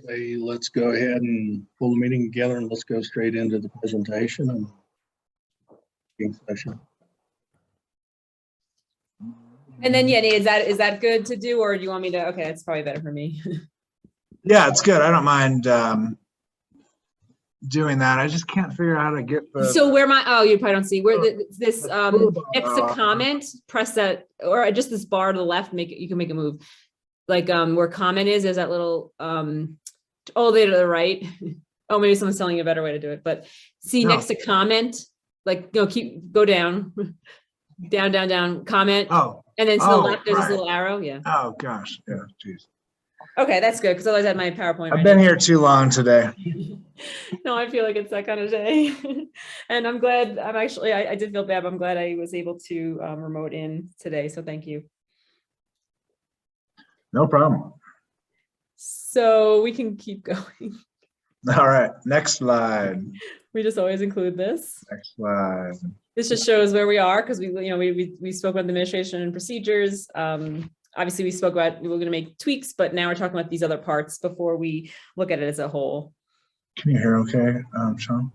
say, let's go ahead and pull the meeting together and let's go straight into the presentation and meeting session. And then, yeah, Nate, is that good to do, or do you want me to? Okay, that's probably better for me. Yeah, it's good. I don't mind doing that. I just can't figure out how to get the. So where you probably don't see where this next to comment, press that, or just this bar to the left, you can make a move. Like where comment is, there's that little all the way to the right. Oh, maybe someone's telling you a better way to do it, but see next to comment, like go down, down, comment. Oh. And then to the left, there's this little arrow. Yeah. Oh gosh. Yeah. Geez. Okay, that's good, because otherwise I had my PowerPoint. I've been here too long today. No, I feel like it's that kind of day. And I'm glad, I did feel bad, but I'm glad I was able to remote in today. So thank you. No problem. So we can keep going. All right. Next slide. We just always include this. Next slide. This just shows where we are, because we spoke about the administration and procedures. Obviously we spoke about we were going to make tweaks, but now we're talking about these other parts before we look at it as a whole. Can you hear okay, Sean?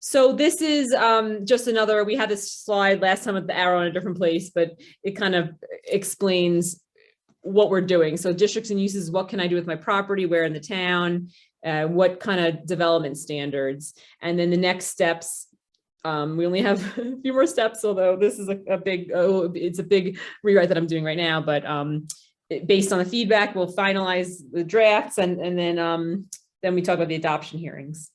So this is just another, we had this slide last time with the arrow in a different place, but it kind of explains what we're doing. So districts and uses, what can I do with my property, where in the town, what kind of development standards, and then the next steps. We only have a few more steps, although this is it's a big rewrite that I'm doing right now, but based on the feedback, we'll finalize the drafts, and then we talk about the adoption hearings.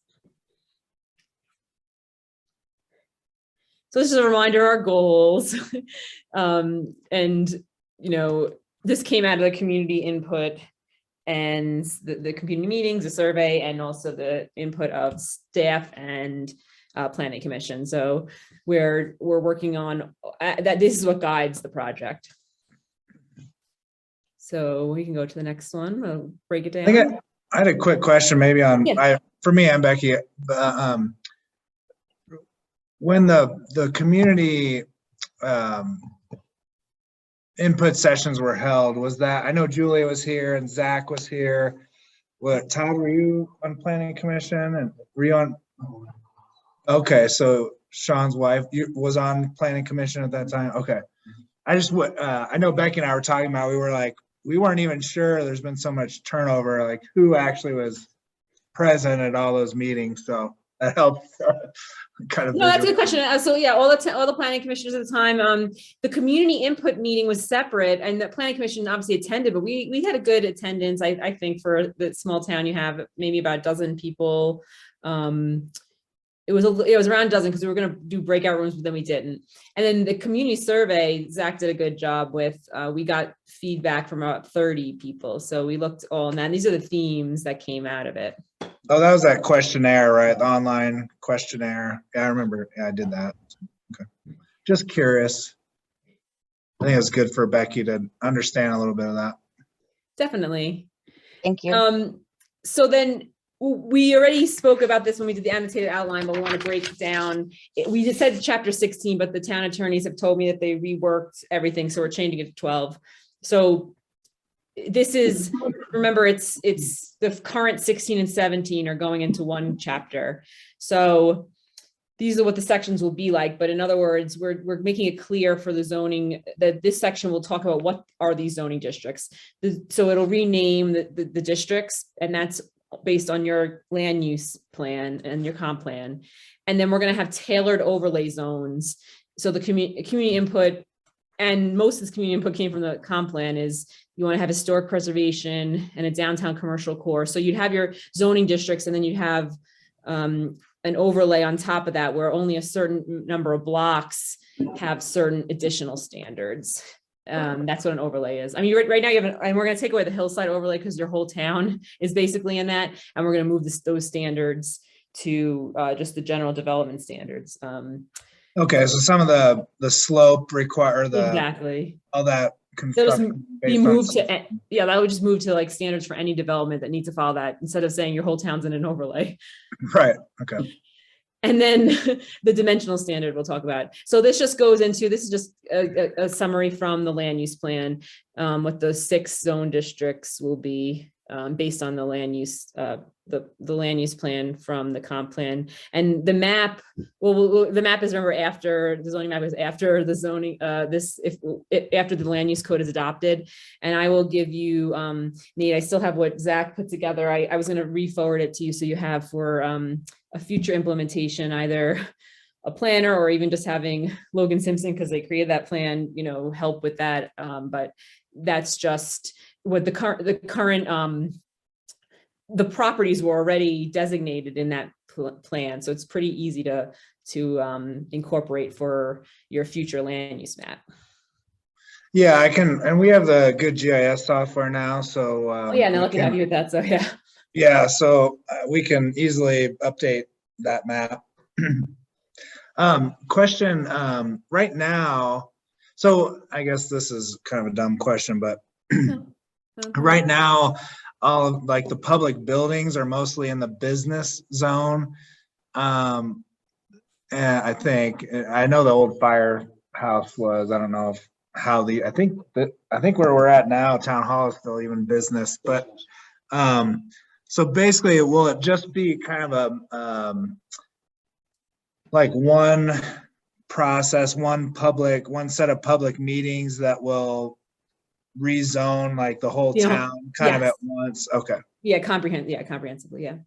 So this is a reminder of our goals. And, this came out of the community input and the community meetings, the survey, and also the input of staff and planning commission. So we're working on that. This is what guides the project. So we can go to the next one. We'll break it down. I had a quick question, maybe on for me and Becky. When the community input sessions were held, was that, I know Julia was here and Zach was here. What, Todd, were you on planning commission, and were you on? Okay, so Sean's wife was on planning commission at that time. Okay, I know Becky and I were talking about, we weren't even sure, there's been so much turnover, like who actually was present at all those meetings, so that helps. Kind of. No, that's a good question. So yeah, all the planning commissioners at the time, the community input meeting was separate, and the planning commission obviously attended, but we had a good attendance. I think for the small town, you have maybe about a dozen people. It was around a dozen, because we were going to do breakout rooms, but then we didn't. And then the community survey, Zach did a good job with. We got feedback from about 30 people, so we looked all in that. And these are the themes that came out of it. Oh, that was that questionnaire, right? The online questionnaire. Yeah, I remember. Yeah, I did that. Okay. Just curious. I think it's good for Becky to understand a little bit of that. Definitely. Thank you. So then we already spoke about this when we did the annotated outline, but we want to break it down. We just said chapter 16, but the town attorneys have told me that they reworked everything, so we're changing it to 12. So this is, remember, it's the current 16 and 17 are going into one chapter. So these are what the sections will be like. But in other words, we're making it clear for the zoning that this section will talk about what are these zoning districts. So it'll rename the districts, and that's based on your land use plan and your comp plan. And then we're going to have tailored overlay zones. So the community input, and most of this community input came from the comp plan, is you want to have historic preservation and a downtown commercial core. So you'd have your zoning districts, and then you'd have an overlay on top of that, where only a certain number of blocks have certain additional standards. That's what an overlay is. I mean, right now you have and we're going to take away the hillside overlay, because your whole town is basically in that, and we're going to move those standards to just the general development standards. Okay, so some of the slope require exactly all that construction. Be moved to that would just move to like standards for any development that needs to follow that, instead of saying your whole town's in an overlay. Right. Okay. And then the dimensional standard we'll talk about. So this just goes into, this is just a summary from the land use plan. What those 6 zone districts will be based on the land use, the land use plan from the comp plan. And the map, the map is, remember, after the zoning map is after the zoning, after the land use code is adopted. And I will give you, Nate, I still have what Zach put together. I was going to re-forward it to you so you have for a future implementation, either a planner or even just having Logan Simpson, because they created that plan, help with that. But that's just what the current the properties were already designated in that plan. So it's pretty easy to incorporate for your future land use map. Yeah, I can, and we have the good GIS software now, so. Oh yeah, now looking at you with that, so yeah. Yeah, so we can easily update that map. Question, right now, so I guess this is kind of a dumb question, but right now, all of like the public buildings are mostly in the business zone. And I know the old firehouse was, I don't know if how I think where we're at now, town hall is still even business, but so basically, will it just be kind of a like one process, one set of public meetings that will rezone like the whole town kind of at once? Okay. Yeah, comprehensively, yeah.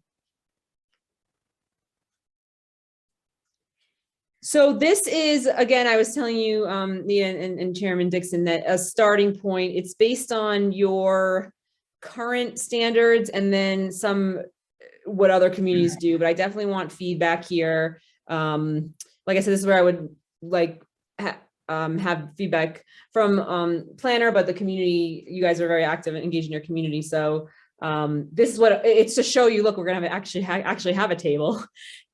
So this is, again, I was telling you, Nita and Chairman Dixon, that a starting point, it's based on your current standards and then what other communities do, but I definitely want feedback here. Like I said, this is where I would like have feedback from planner, but the community, you guys are very active and engaged in your community. So this is what it's to show you, look, we're gonna actually have a table,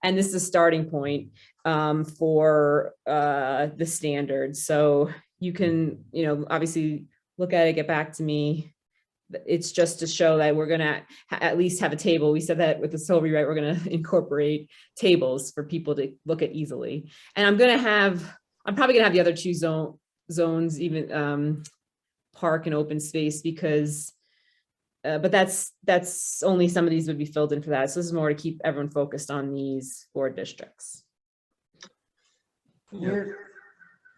and this is a starting point for the standards. So you can, obviously look at it, get back to me. It's just to show that we're gonna at least have a table. We said that with the soul rewrite, we're gonna incorporate tables for people to look at easily. And I'm probably gonna have the other 2 zones, even park and open space, because but that's only some of these would be filled in for that. So this is more to keep everyone focused on these 4 districts.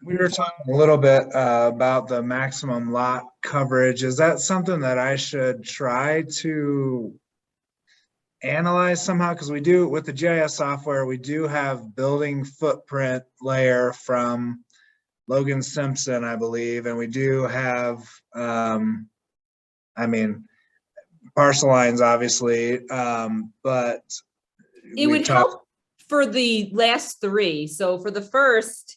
We were talking a little bit about the maximum lot coverage. Is that something that I should try to analyze somehow? Because we do, with the GIS software, we do have building footprint layer from Logan Simpson, I believe, and we do have, parcel lines, obviously, but it would help for the last 3. So for the first,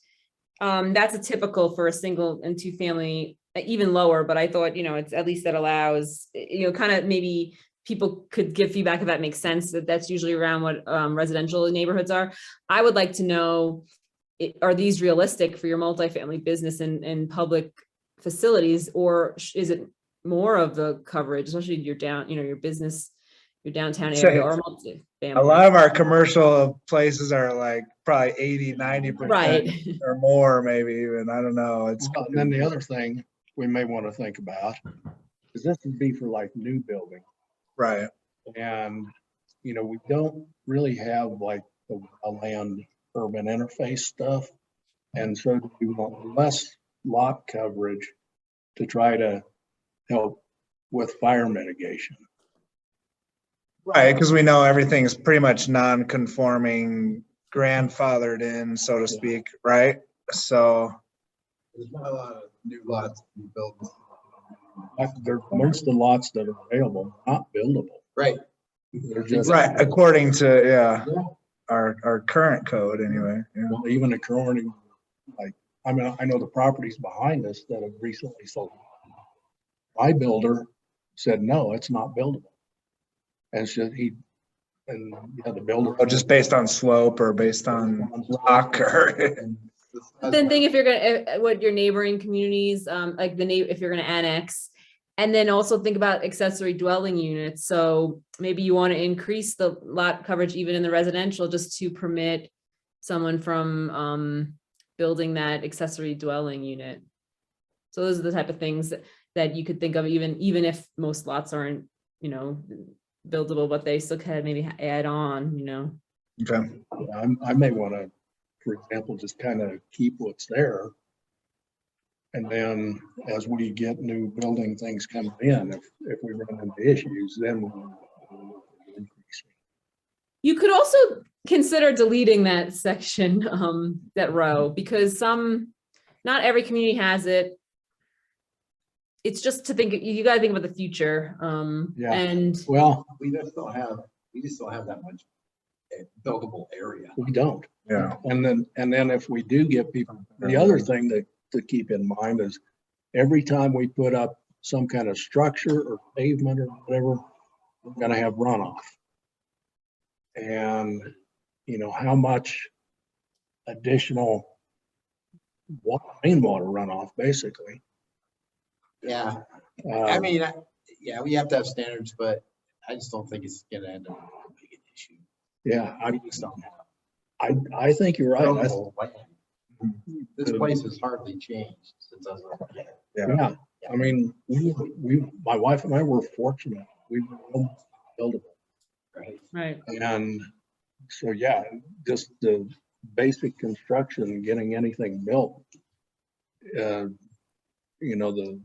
that's a typical for a single and 2 family, even lower, but I thought, it's at least that allows, kind of maybe people could give feedback if that makes sense, that's usually around what residential neighborhoods are. I would like to know, are these realistic for your multifamily business and public facilities, or is it more of the coverage, especially your your business, your downtown area, or multifamily? A lot of our commercial places are like probably 80-90% right, or more, maybe even, I don't know. It's and then the other thing we may want to think about is this would be for like new building, right? And we don't really have like a land urban interface stuff, and so we want less lot coverage to try to help with fire mitigation. Right, because we know everything's pretty much non-conforming, grandfathered in, so to speak, right? So there's not a lot of new lots to be built. Most of the lots that are available are not buildable. Right. They're just right, according to our current code anyway. Yeah. Well, even according, I know the properties behind us that have recently sold. My builder said no, it's not buildable. And so the builder. Oh, just based on slope or based on rock or. Then think if you're gonna, what your neighboring communities, if you're gonna annex, and then also think about accessory dwelling units. So maybe you want to increase the lot coverage even in the residential, just to permit someone from building that accessory dwelling unit. So those are the type of things that you could think of, even if most lots aren't, you know, buildable, but they still can maybe add on, you know. Okay. I may want to, for example, just kind of keep what's there. And then as we get new building things coming in, if we run into issues, then we'll increase. You could also consider deleting that section, that row, because not every community has it. It's just to think, you gotta think about the future. Yeah. And Well, We just don't have that much buildable area. we don't. Yeah. And then if we do get people, the other thing to keep in mind is every time we put up some kind of structure or pavement or whatever, we're gonna have runoff. And, you know, how much additional rainwater runoff, basically. Yeah, I mean, yeah, we have to have standards, but I just don't think it's gonna end up being an issue. Yeah, We just don't have I think you're right. buildable land. This place has hardly changed since I was a kid. Yeah, I mean, my wife and I were fortunate. We were almost buildable. Right. And so, yeah, just the basic construction, getting anything built. You know,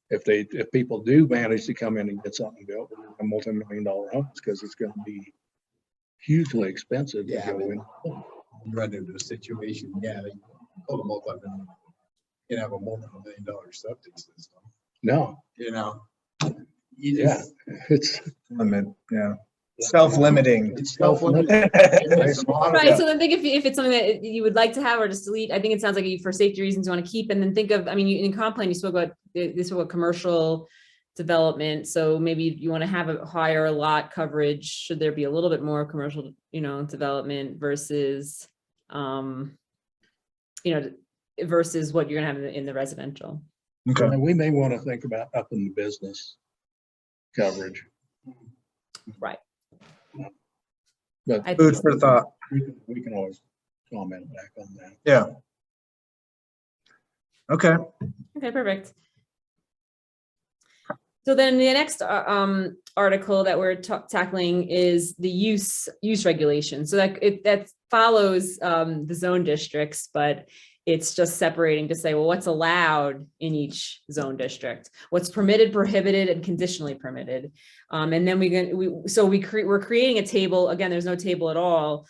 if people do manage to come in and get something built, a multi-million-dollar homes, because it's going to be hugely expensive to Yeah, I go mean, in. run into a situation, yeah, they build a multi-million, you can have a multi-million-dollar septic system, No, you know? yeah, it's Yeah. Self-limiting. it's self-limiting. right, so then think if it's something that you would like to have or just delete, I think it sounds like you, for safety reasons, you want to keep, and then think of, I mean, in comp plan, you spoke about this about commercial development, so maybe you want to have a higher lot coverage. Should there be a little bit more commercial, you know, development versus, you know, versus what you're gonna have in the residential. Okay. And we may want to think about upping the business coverage. Right. But I Food for thought. we can always comment back on that. Yeah. Okay. Okay, perfect. So then the next article that we're tackling is the use regulation. So that follows the zone districts, but it's just separating to say, well, what's allowed in each zone district, what's permitted, prohibited, and conditionally permitted. And then we're creating a table. Again, there's no table at all.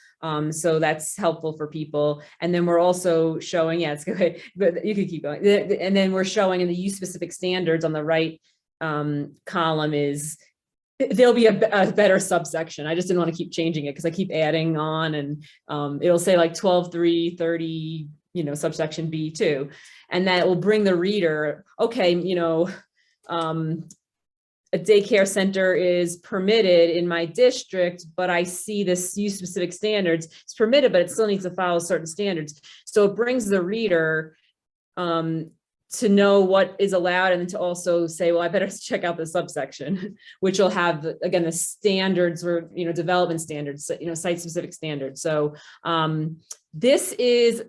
So that's helpful for people. And then we're also showing, yeah, it's good, but you can keep going. And then we're showing in the use specific standards on the right column is, there'll be a better subsection. I just didn't want to keep changing it because I keep adding on, and it'll say like 12.3, 30, you know, subsection B2, and that will bring the reader, okay, you know, a daycare center is permitted in my district, but I see this use specific standards. It's permitted, but it still needs to follow certain standards. So it brings the reader to know what is allowed, and then to also say, well, I better check out the subsection, which will have, again, the standards, or, you know, development standards, you know, site specific standards. So this is,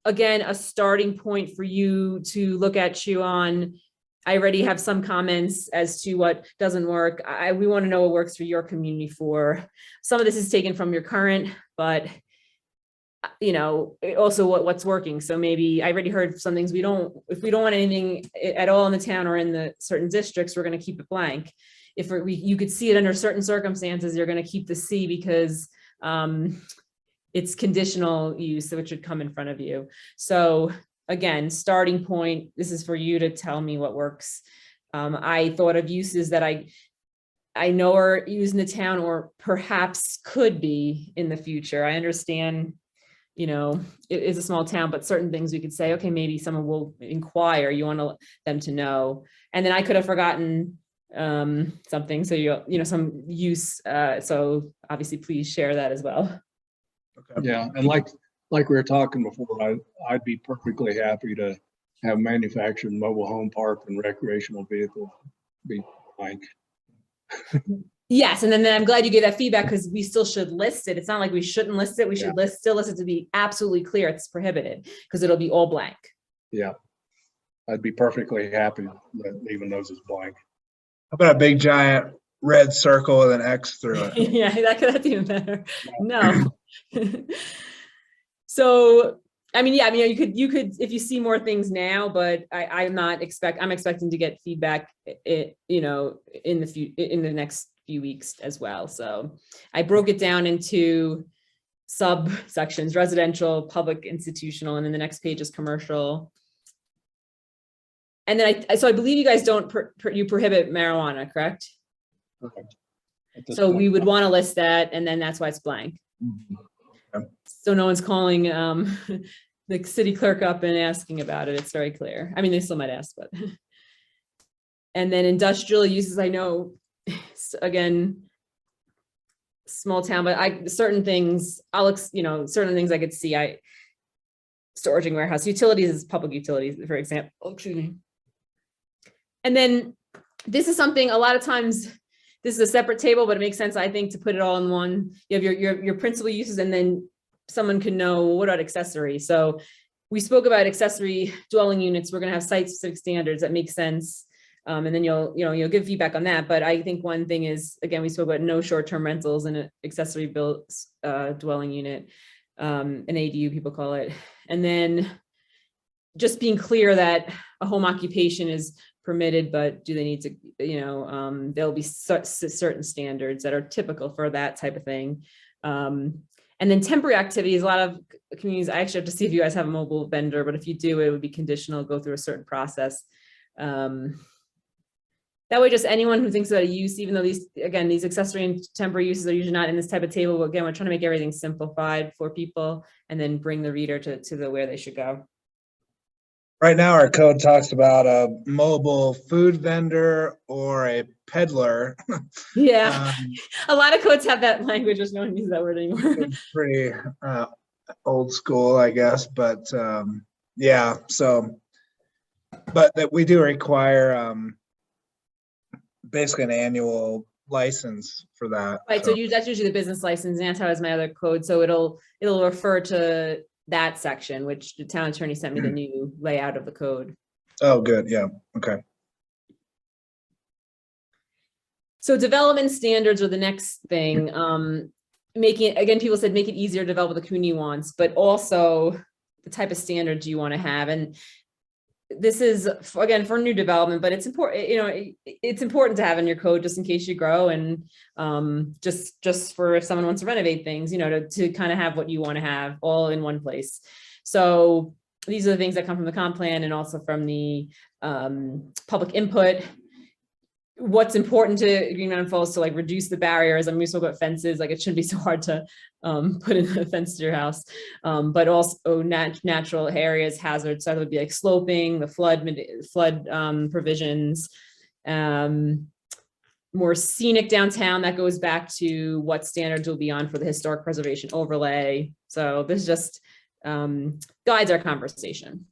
again, a starting point for you to look at, chew on. I already have some comments as to what doesn't work. We want to know what works for your community. For some of this is taken from your current, but you know, also what's working. So maybe I already heard some things if we don't want anything at all in the town or in the certain districts, we're going to keep it blank. If you could see it under certain circumstances, you're going to keep the C because it's conditional use, which would come in front of you. So again, starting point, this is for you to tell me what works. I thought of uses that I know are used in the town or perhaps could be in the future. I understand, you know, it is a small town, but certain things we could say, okay, maybe someone will inquire, you want them to know. And then I could have forgotten something. So, you know, some use. So obviously please share that as well. Okay. Yeah, and like we were talking before, I'd be perfectly happy to have manufactured mobile home park and recreational vehicle be blank. Yes, and then I'm glad you gave that feedback because we still should list it. It's not like we shouldn't list it. We should still list it to be absolutely clear it's prohibited because it'll be all blank. Yeah. I'd be perfectly happy leaving those as blank. How about a big giant red circle with an X through it? Yeah, that's even better. No. So, I mean, you could, if you see more things now, but I'm expecting to get feedback, in the next few weeks as well. So I broke it down into subsections: residential, public, institutional, and then the next page is commercial. And then I believe you guys don't, you prohibit marijuana, correct? Correct. So we would want to list that, and then that's why it's blank. Mhm. So no one's calling the city clerk up and asking about it. It's very clear. I mean, they still might ask, but. And then industrial uses, I know, again, small town, but certain things certain things I could see. Storage and warehouse, utilities is public utilities, for example. Excuse me. And then this is something a lot of times, this is a separate table, but it makes sense, I think, to put it all in one. You have your principal uses, and then someone can know, what about accessory? So we spoke about accessory dwelling units. We're going to have site specific standards that make sense. And then you'll give feedback on that. But I think one thing is, again, we spoke about no short-term rentals in an accessory built dwelling unit, an ADU people call it. And then just being clear that a home occupation is permitted, but do they need to, there'll be certain standards that are typical for that type of thing. And then temporary activities, a lot of communities, I actually have to see if you guys have a mobile vendor, but if you do, it would be conditional, go through a certain process. That way, just anyone who thinks about a use, even though these accessory and temporary uses are usually not in this type of table, but again, we're trying to make everything simplified for people and then bring the reader to the where they should go. Right now, our code talks about a mobile food vendor or a peddler. Yeah, a lot of codes have that language, just no one uses that word anymore. It's pretty old school, I guess, but yeah. So, but that we do require basically an annual license for that. Right, so that's usually the business license, and that's how is my other code. So it'll refer to that section, which the town attorney sent me the new layout of the code. Oh, good. Yeah. Okay. So development standards are the next thing. Making it, again, people said make it easier to develop what the community wants, but also the type of standards you want to have. And this is, again, for new development, but it's important, it's important to have in your code just in case you grow, and just for if someone wants to renovate things, to kind of have what you want to have all in one place. So these are the things that come from the comp plan and also from the public input. What's important to Green Mountain Falls to like reduce the barriers. I mean, we spoke about fences, like it shouldn't be so hard to put in a fence to your house, but also natural areas, hazards. So that would be like sloping, the flood provisions, more scenic downtown. That goes back to what standards will be on for the historic preservation overlay. So this just guides our conversation.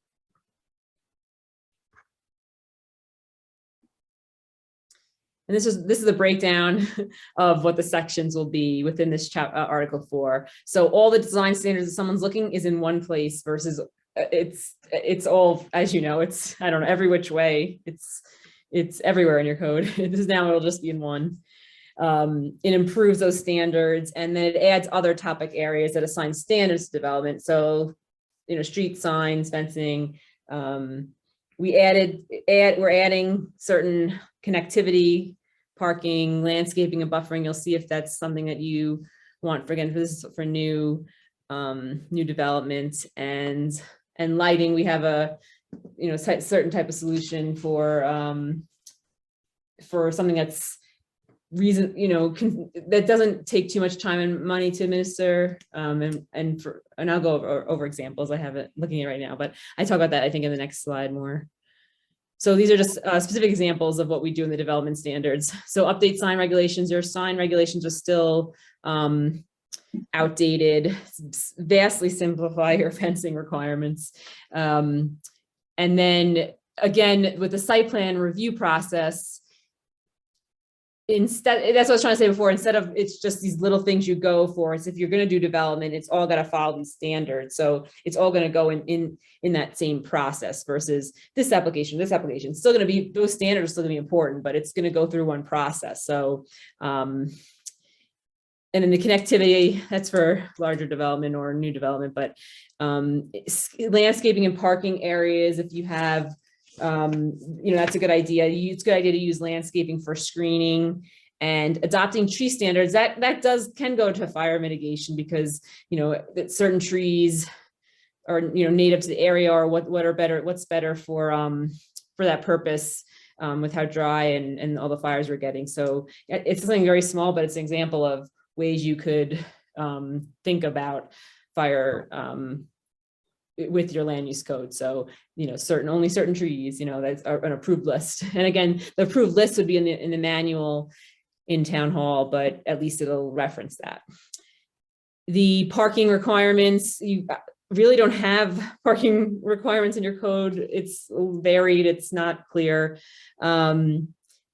And this is a breakdown of what the sections will be within this Article 4. So all the design standards that someone's looking is in one place versus it's all, as you know, it's, I don't know, every which way. It's everywhere in your code. This now it'll just be in one. It improves those standards, and then it adds other topic areas that assign standards to development. So, street signs, fencing. We're adding certain connectivity, parking, landscaping, and buffering. You'll see if that's something that you want for, again, this is for new development, and lighting. We have a certain type of solution for something that's that doesn't take too much time and money to administer, and I'll go over examples. I have it looking at right now, but I talk about that I think in the next slide more. So these are just specific examples of what we do in the development standards. So update sign regulations. Your sign regulations are still outdated. Vastly simplify your fencing requirements. And then again, with the site plan review process, instead, that's what I was trying to say before, instead of it's just these little things you go for, it's if you're going to do development, it's all got to follow these standards. So it's all going to go in that same process versus this application, it's still going to be, those standards are still going to be important, but it's going to go through one process. So, and then the connectivity, that's for larger development or new development, but landscaping and parking areas, if you have, that's a good idea. It's a good idea to use landscaping for screening, and adopting tree standards that can go to fire mitigation, because, that certain trees are, native to the area, or what's better for that purpose, with how dry and all the fires we're getting. So it's something very small, but it's an example of ways you could think about fire with your land use code. So, only certain trees, that's an approved list. And again, the approved list would be in the manual in town hall, but at least it'll reference that. The parking requirements, you really don't have parking requirements in your code. It's varied, it's not clear. And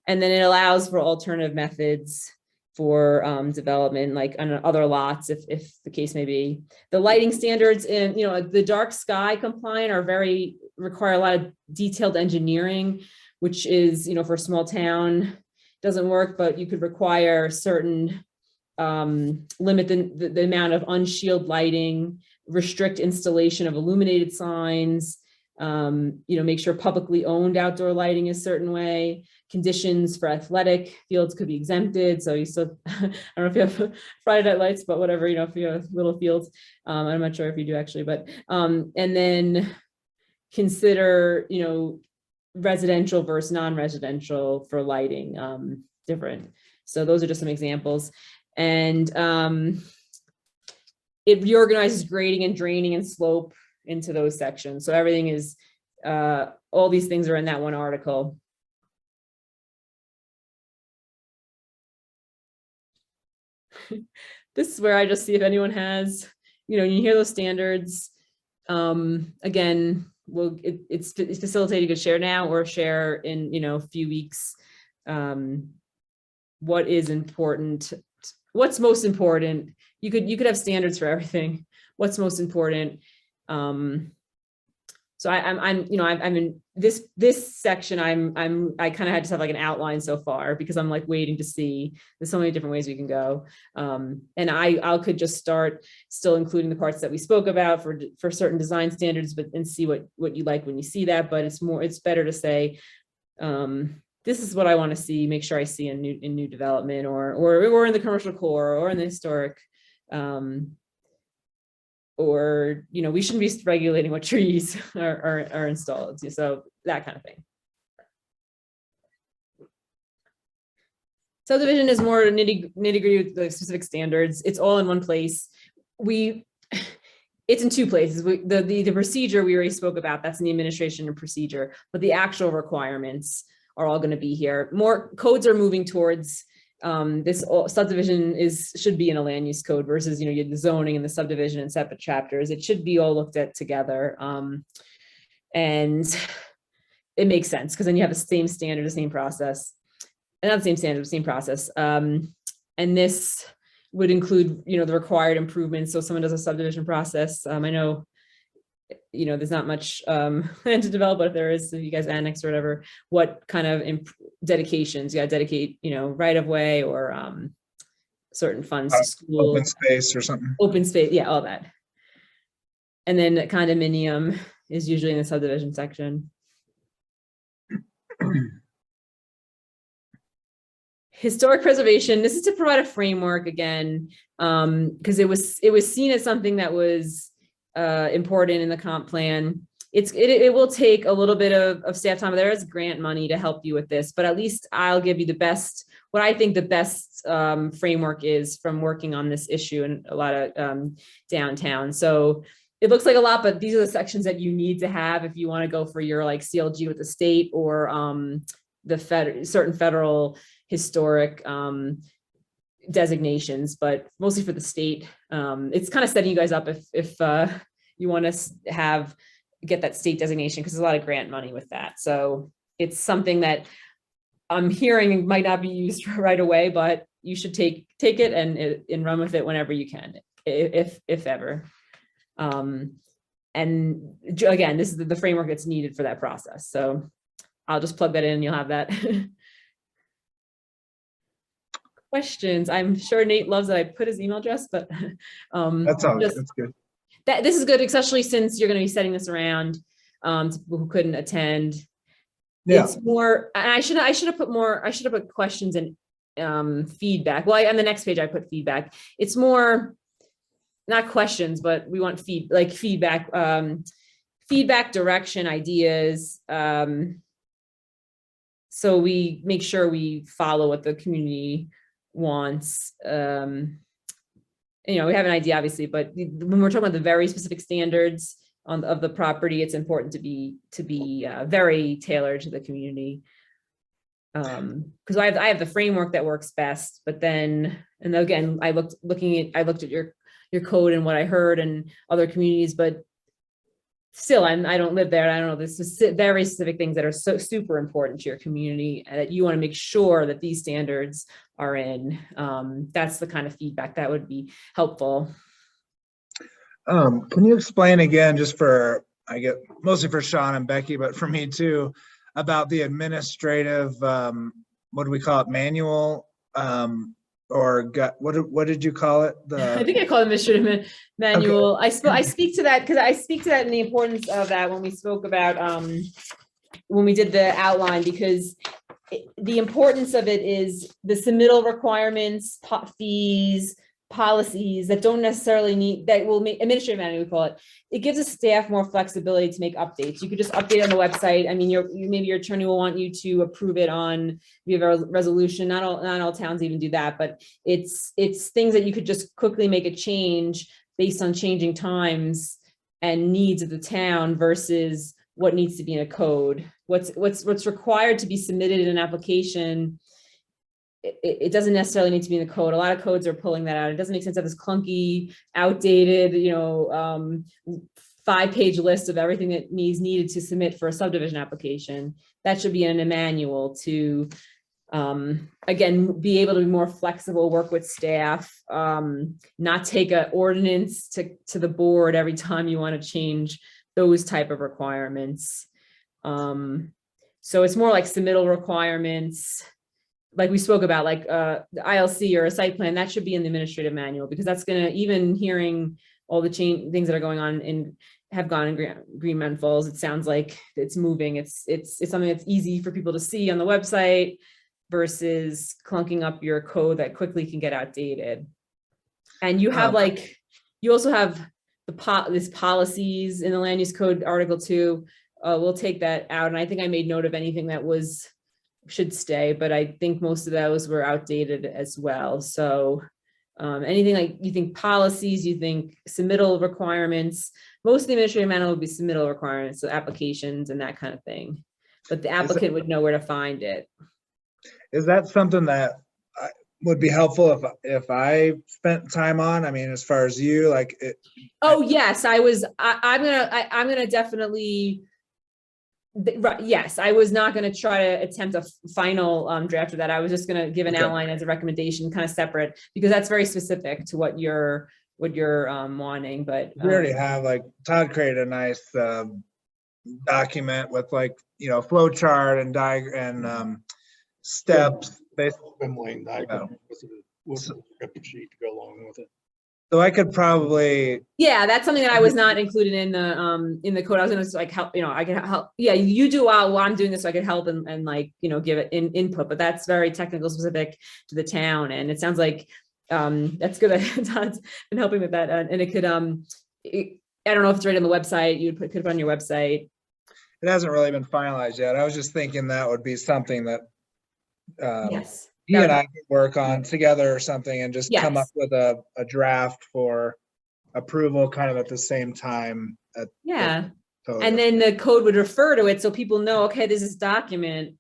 then it allows for alternative methods for development, like on other lots, if the case may be. The lighting standards in, the dark sky compliant require a lot of detailed engineering, which is, for a small town, doesn't work, but you could require certain, limit the amount of unshielded lighting, restrict installation of illuminated signs, make sure publicly owned outdoor lighting is a certain way. Conditions for athletic fields could be exempted. So you still, I don't know if you have Friday night lights, but whatever, if you have little fields, I'm not sure if you do actually, but, and then consider, residential versus non-residential for lighting, different. So those are just some examples. And it reorganizes grading and draining and slope into those sections. So everything is, all these things are in that one article. This is where I just see if anyone has, you hear those standards. Again, it's facilitated to share now or share in, a few weeks. What is important? What's most important? You could have standards for everything. What's most important? So I'm in this section. I kind of had to have like an outline so far, because I'm like waiting to see. There's so many different ways we can go, and I could just start still including the parts that we spoke about for certain design standards, and see what you like when you see that. But it's better to say, this is what I want to see. Make sure I see in new development, or in the commercial core, or in the historic. Or, we shouldn't be regulating what trees are installed. So that kind of thing. Subdivision is more nitty-gritty with the specific standards. It's all in one place. It's in two places. The procedure we already spoke about, that's in the administration and procedure, but the actual requirements are all going to be here. More codes are moving towards this subdivision should be in a land use code versus, you have the zoning and the subdivision and separate chapters. It should be all looked at together. And it makes sense, because then you have the same standard, the same process, and not the same standard, the same process. And this would include, the required improvements. So someone does a subdivision process. I know, there's not much land to develop, but if there is, if you guys annex or whatever, what kind of dedications you got to dedicate, right of way or certain funds to school, open space or something. Open space, yeah, all that. And then condominium is usually in the subdivision section. Historic preservation. This is to provide a framework again, because it was seen as something that was important in the comp plan. It will take a little bit of staff time. There is grant money to help you with this, but at least I'll give you what I think the best framework is from working on this issue in a lot of downtown. So it looks like a lot, but these are the sections that you need to have if you want to go for your like CLG with the state, or certain federal historic designations, but mostly for the state. It's kind of setting you guys up if you want to get that state designation, because there's a lot of grant money with that. So it's something that I'm hearing it might not be used right away, but you should take it and run with it whenever you can, if ever. And again, this is the framework that's needed for that process. So I'll just plug that in and you'll have that. Questions? I'm sure Nate loves that I put his email address, but That's all. That's good. this is good, especially since you're going to be setting this around to people who couldn't attend. Yeah. It's more, and I should have put questions and feedback. Well, on the next page I put feedback. It's more not questions, but we want feedback, direction, ideas. So we make sure we follow what the community wants. We have an idea, obviously, but when we're talking about the very specific standards of the property, it's important to be very tailored to the community. Because I have the framework that works best, but then, and again, I looked at your code and what I heard and other communities, but still, I don't live there. I don't know. This is very specific things that are so super important to your community, and that you want to make sure that these standards are in. That's the kind of feedback that would be helpful. Can you explain again, just for, I get mostly for Sean and Becky, but for me too, about the administrative, what do we call it, manual, what did you call it? I think I call it administrative manual. Okay. I speak to that because I speak to that and the importance of that when we spoke about when we did the outline, because the importance of it is the submittal requirements, fees, policies that don't necessarily need, that will make administrative manual, we call it. It gives a staff more flexibility to make updates. You could just update on the website. I mean, maybe your attorney will want you to approve it on, you have a resolution. Not all towns even do that, but it's things that you could just quickly make a change based on changing times and needs of the town versus what needs to be in a code. What's required to be submitted in an application, it doesn't necessarily need to be in the code. A lot of codes are pulling that out. It doesn't make sense to have this clunky, outdated, 5-page list of everything that needed to submit for a subdivision application. That should be in a manual to, again, be able to be more flexible, work with staff, not take an ordinance to the board every time you want to change those type of requirements. So it's more like submittal requirements, like we spoke about, like the ILC or a site plan, that should be in the administrative manual, because that's going to, even hearing all the things that are going on and have gone in Green Mountain Falls, it sounds like it's moving. It's something that's easy for people to see on the website versus clunking up your code that quickly can get outdated. And you have you also have these policies in the land use code, Article 2. We'll take that out. And I think I made note of anything that should stay, but I think most of those were outdated as well. So anything like you think policies, you think submittal requirements, most of the administrative manual would be submittal requirements, so applications and that kind of thing, but the applicant would know where to find it. Is that something that would be helpful if I spent time on? I mean, as far as you, like it. Oh yes, I'm gonna definitely. Right. Yes, I was not going to try to attempt a final draft of that. I was just going to give an outline as a recommendation, kind of separate, because that's very specific to what you're wanting. But we already have, like, Todd created a nice document with, like, flow chart and diagram steps. Swim lane diagram with a script sheet to go along with it. So I could probably. Yeah, that's something that I was not included in the code. I was going to like help, I can help. Yeah, you do while I'm doing this, so I could help and like, give it input, but that's very technical, specific to the town. And it sounds like that's good that Todd's been helping with that. And it could, I don't know if it's right on the website. You could put on your website. It hasn't really been finalized yet. I was just thinking that would be something that yes. He and I could work on together or something, and just come up with a draft for approval kind of at the same time. And then the code would refer to it so people know, okay, there's this document,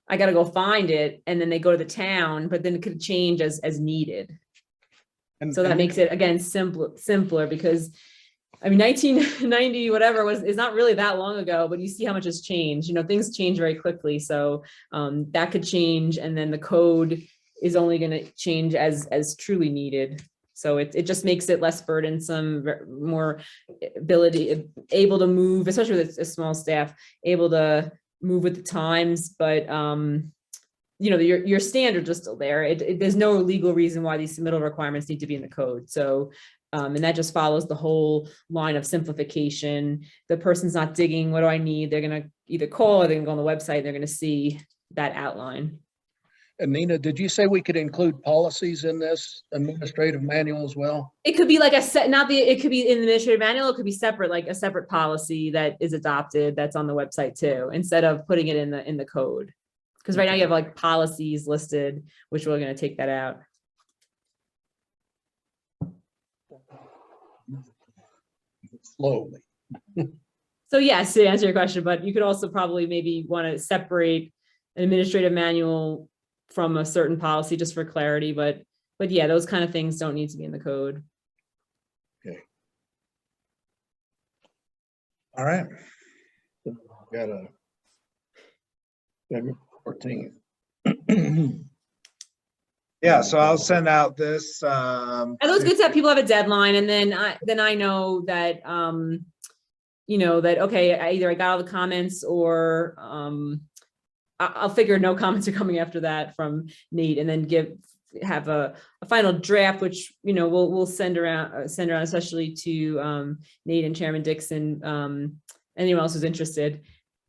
I got to go find it. And then they go to the town, but then it could change as needed. So that makes it, again, simpler, because I mean, 1990, whatever is not really that long ago, but you see how much has changed. You know, things change very quickly. So that could change. And then the code is only going to change as truly needed. So it just makes it less burdensome, more able to move, especially with a small staff, able to move with the times. But you know, your standards are still there. There's no legal reason why these submittal requirements need to be in the code. So and that just follows the whole line of simplification. The person's not digging, what do I need? They're going to either call or they're going to go on the website. They're going to see that outline. And Nina, did you say we could include policies in this administrative manual as well? It could be like it could be in the administrative manual. It could be separate, like a separate policy that is adopted that's on the website too, instead of putting it in the code. Because right now you have like policies listed, which we're going to take that out. Slowly. So yes, to answer your question, but you could also probably maybe want to separate an administrative manual from a certain policy just for clarity, but yeah, those kind of things don't need to be in the code. Okay. All right. Got a February 14th. Yeah, so I'll send out this. And those good that people have a deadline, and then I know that you know that okay, I got all the comments or I'll figure no comments are coming after that from Nate, and then have a final draft, which you know we'll send around, especially to Nate and Chairman Dixon, anyone else who's interested,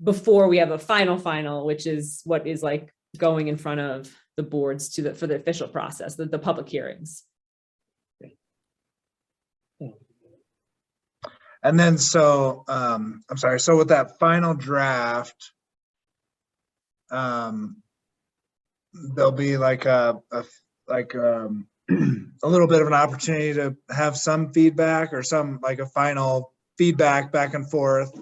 before we have a final, which is what is like going in front of the boards for the official process, the public hearings. And then so I'm sorry. So with that final draft, there'll be like a little bit of an opportunity to have some feedback or some like a final feedback back and forth,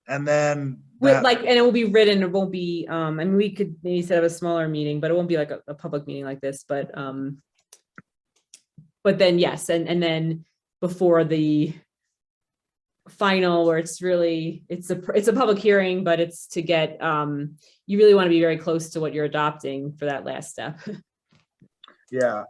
and then And it will be written. It won't be. I mean, we could maybe set up a smaller meeting, but it won't be like a public meeting like this. But then yes, and then before the final, where it's a public hearing, but it's to get you really want to be very close to what you're adopting for that last step. Yeah,